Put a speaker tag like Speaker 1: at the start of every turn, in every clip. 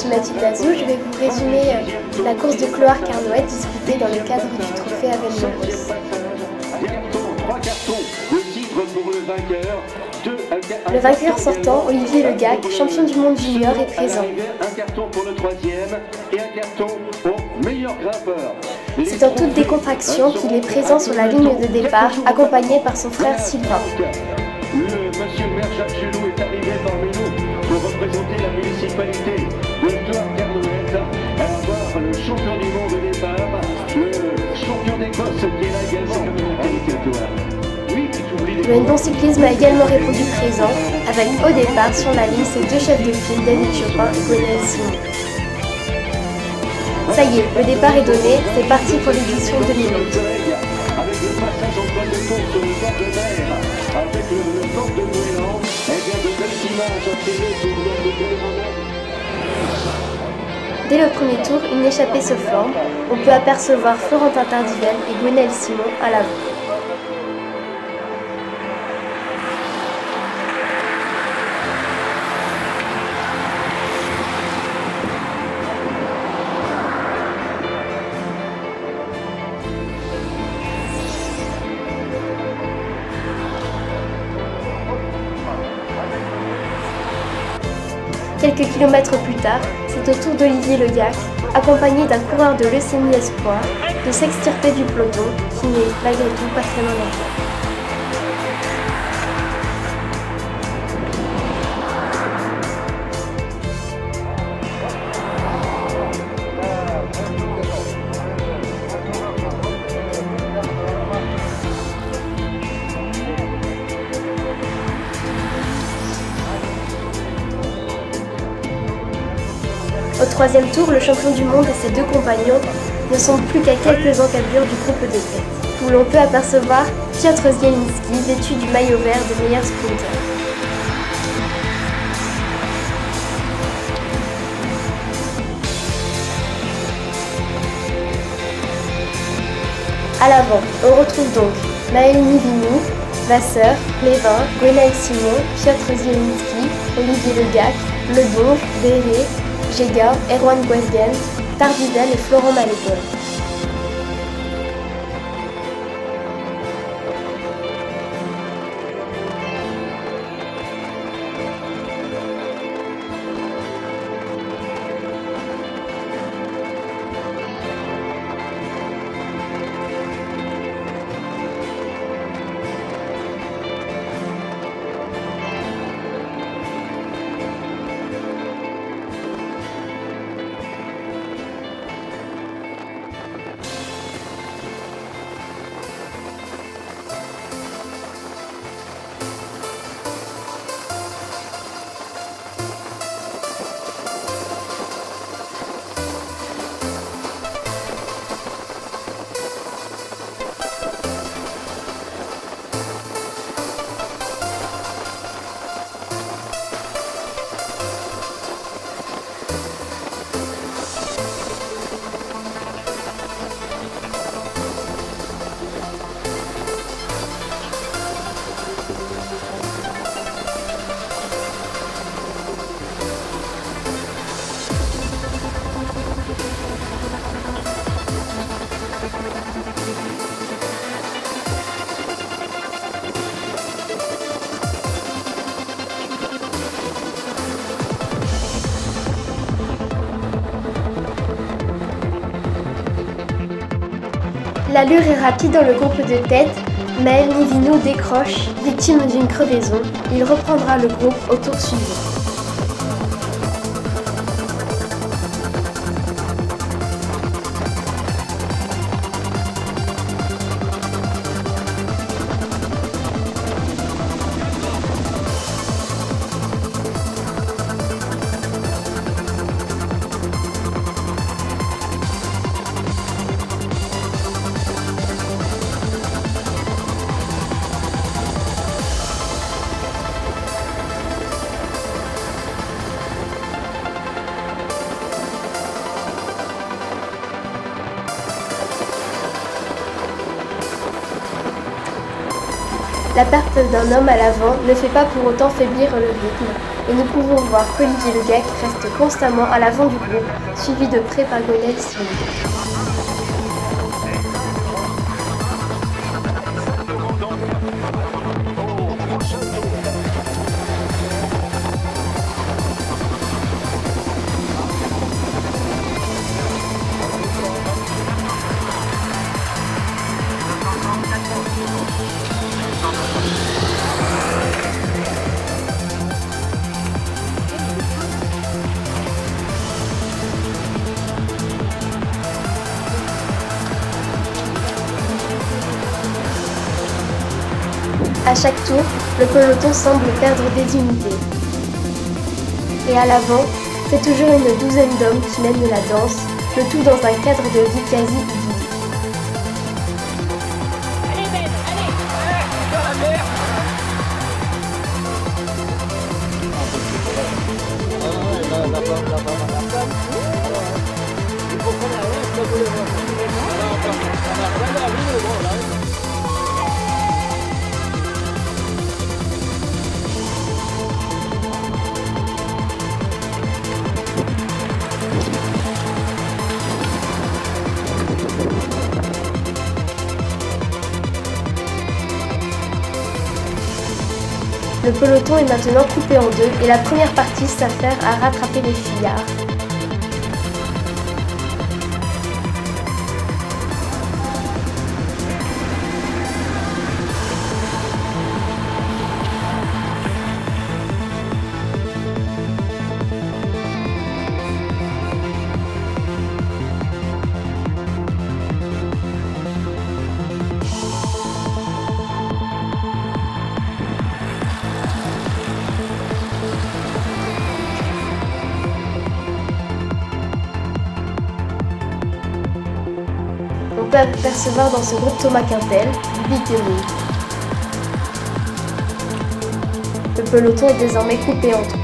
Speaker 1: suis Mathilde Azou, je vais vous résumer la course de Cloarc Arnoët disputée dans le cadre du trophée Avenue-Rose. Le vainqueur sortant, Olivier Le Gac, champion du monde junior, est présent.
Speaker 2: Un carton pour le troisième et un carton au meilleur grimpeur.
Speaker 1: C'est en toute décontraction qu'il est présent sur la ligne de départ, accompagné par son frère Sylvain.
Speaker 2: Monsieur le maire Jacques Gelou est arrivé parmi nous pour représenter la municipalité de Cloarc Arnoët, à avoir le champion du monde au départ, le champion d'Écosse qui est là également.
Speaker 1: Le Hendon Cyclisme a également répondu présent, avec au départ sur la ligne ses deux chefs de file, David Chopin et Gwenaël Simon. Ça y est, le départ est donné, c'est parti pour l'édition 2011.
Speaker 2: Avec le passage en toile de course sur le bord de mer, avec le port de Moëlan, et bien de belles images attirées sur le bord de mer.
Speaker 1: Dès le premier tour, une échappée se forme. On peut apercevoir Florentin Tardivelle et Gwenaël Simon à l'avant. Quelques kilomètres plus tard, c'est au tour d'Olivier Le Gac, accompagné d'un coureur de Leucémie Espoir, de s'extirper du peloton, qui n'est malgré tout pas très loin d'en. Au troisième tour, le champion du monde et ses deux compagnons ne sont plus qu'à quelques encablures du groupe de tête, où l'on peut apercevoir Piotr Zielinski vêtu du maillot vert de meilleur sprinter. À l'avant, on retrouve donc Maël Nivinou, Vasseur, Plévin, Gwenaël Simon, Piotr Zielinski, Olivier Le Gac, Le Donge, Béré, Géga, Erwan Guesgen, Tardivelle et Florent Malépole. L'allure est rapide dans le groupe de tête, Maël Nivinou décroche, victime d'une crevaison. Il reprendra le groupe au tour suivant. La perte d'un homme à l'avant ne fait pas pour autant faiblir le rythme. et nous pouvons voir qu'Olivier Le Gac reste constamment à l'avant du groupe, suivi de près par Gwenaëlle Simon. À chaque tour, le peloton semble perdre des unités. Et à l'avant, c'est toujours une douzaine d'hommes qui mènent la danse, le tout dans un cadre de vie quasi idyllique.
Speaker 3: Allez Ben, allez, dans la mer.
Speaker 1: Le peloton est maintenant coupé en deux et la première partie s'affaire à rattraper les fuyards. On peut apercevoir dans ce groupe Thomas Quintel, Big Demi. Le peloton est désormais coupé en trois.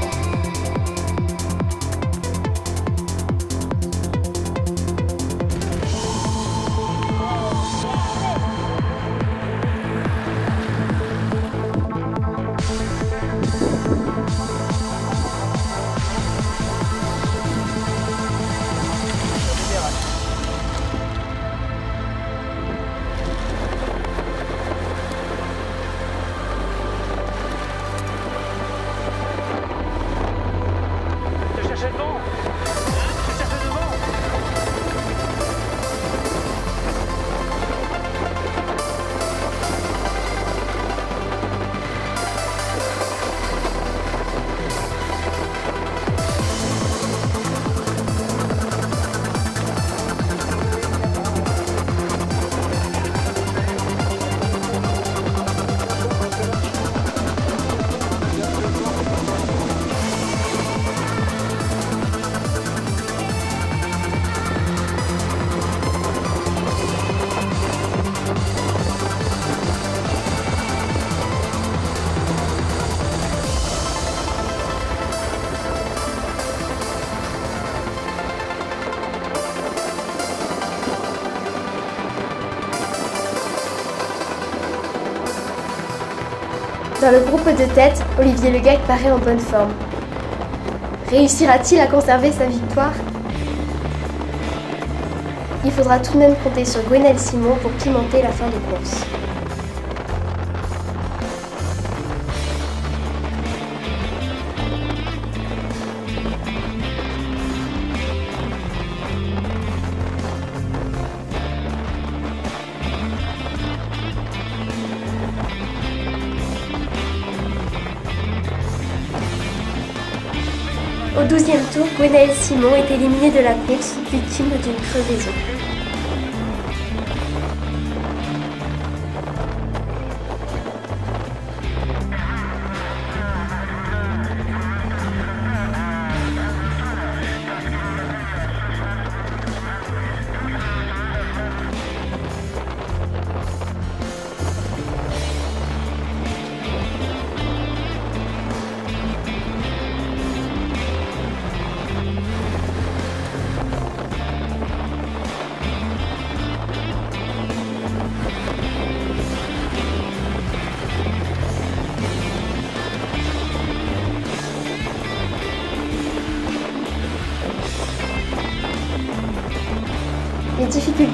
Speaker 1: Dans le groupe de tête, Olivier Le Gac paraît en bonne forme. Réussira-t-il à conserver sa victoire? Il faudra tout de même compter sur Gwenaëlle Simon pour pimenter la fin de course. Au 12e tour, Gwenaëlle Simon est éliminée de la course, victime d'une crevaison.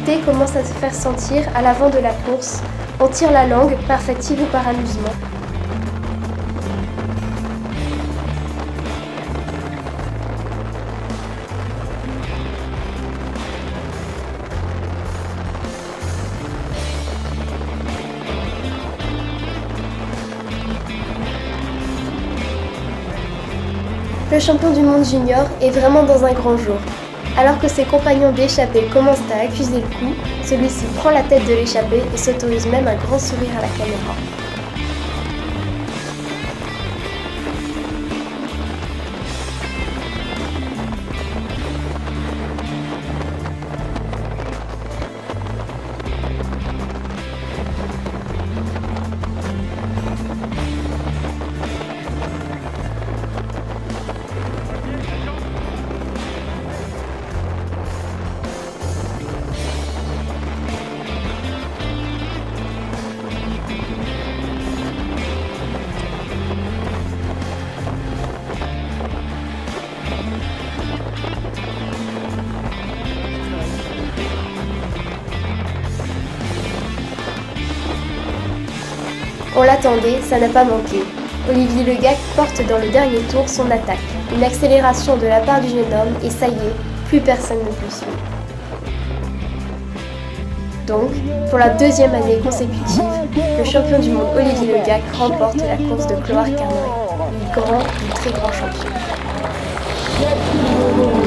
Speaker 1: difficulté commence à se faire sentir à l'avant de la course. On tire la langue, par fatigue ou par amusement. Le champion du monde junior est vraiment dans un grand jour. Alors que ses compagnons d'échappée commencent à accuser le coup, celui-ci prend la tête de l'échappée et s'autorise même un grand sourire à la caméra. On l'attendait, ça n'a pas manqué. Olivier Le Gac porte dans le dernier tour son attaque. Une accélération de la part du jeune homme et ça y est, plus personne ne peut suivre. Donc, pour la deuxième année consécutive, le champion du monde Olivier Le Gac remporte la course de Clohars Carnoët. Il est grand, un très grand champion.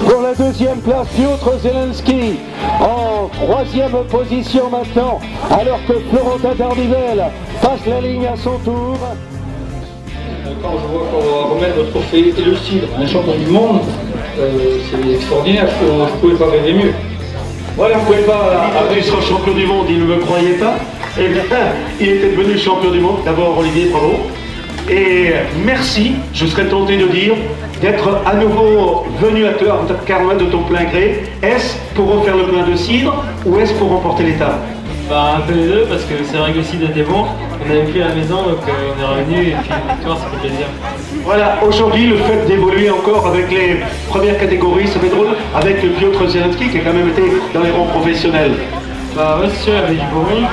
Speaker 2: Pour la deuxième place, Piotr Zelenski en troisième position maintenant, alors que Florentin Dardivel passe la ligne à son tour.
Speaker 4: Quand je vois qu'on va remettre le trophée et le cidre à un champion du monde, c'est extraordinaire, je ne pouvais pas rêver mieux.
Speaker 2: Voilà, vous ne pouvez pas arriver sur champion du monde, il ne me croyait pas. Eh bien, il était devenu champion du monde. D'abord, Olivier, bravo. Et merci, je serais tenté de dire, d'être à nouveau venu à Clohars Carnoët de ton plein gré. Est-ce pour refaire le plein de cidre ou est-ce pour remporter l'étape?
Speaker 5: Bah, un peu les deux, parce que c'est vrai que le cidre était bon, on avait pris à la maison, donc on est revenu et puis une victoire, ça fait plaisir.
Speaker 2: Voilà, aujourd'hui, le fait d'évoluer encore avec les premières catégories, ça fait drôle, avec Piotr Zelenski qui a quand même été dans les rangs professionnels.
Speaker 5: Bah ouais, c'est sûr, il y avait du beau monde.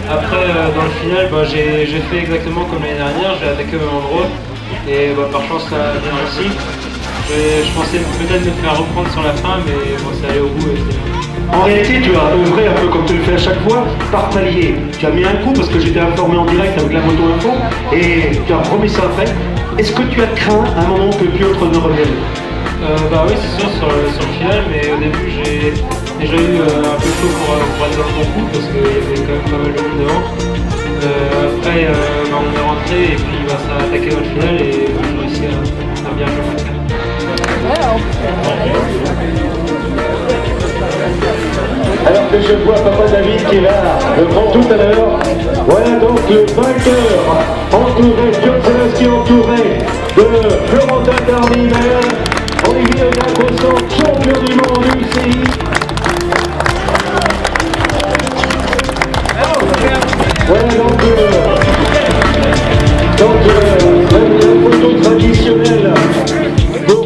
Speaker 5: Après, dans le final, bah, j'ai fait exactement comme l'année dernière, j'ai attaqué au même endroit. Et bah, par chance, ça a bien réussi. Je pensais peut-être me faire reprendre sur la fin, mais bon, c'est allé au bout et c'était bien.
Speaker 2: En réalité, tu as œuvré un peu comme tu le fais à chaque fois, par palier. Tu as mis un coup parce que j'étais informé en direct avec la moto info et tu as remis ça après. Est-ce que tu as craint à un moment que Piotr ne revienne?
Speaker 5: Bah oui, c'est sûr, sur le final, mais au début, j'ai déjà eu un peu chaud pour aller dans le bon coup parce qu'il y avait quand même pas mal de monde devant. Après, bah, on est rentré et puis bah, ça a attaqué dans le final et j'ai réussi à bien jouer.
Speaker 2: Alors que je vois Papa David qui est là, le prend tout à l'heure. Voilà donc le vainqueur, entouré, Piotr Zelenski entouré de Florentin Dardivel, Olivier Le Gac, champion du monde UCI. Voilà donc la photo traditionnelle pour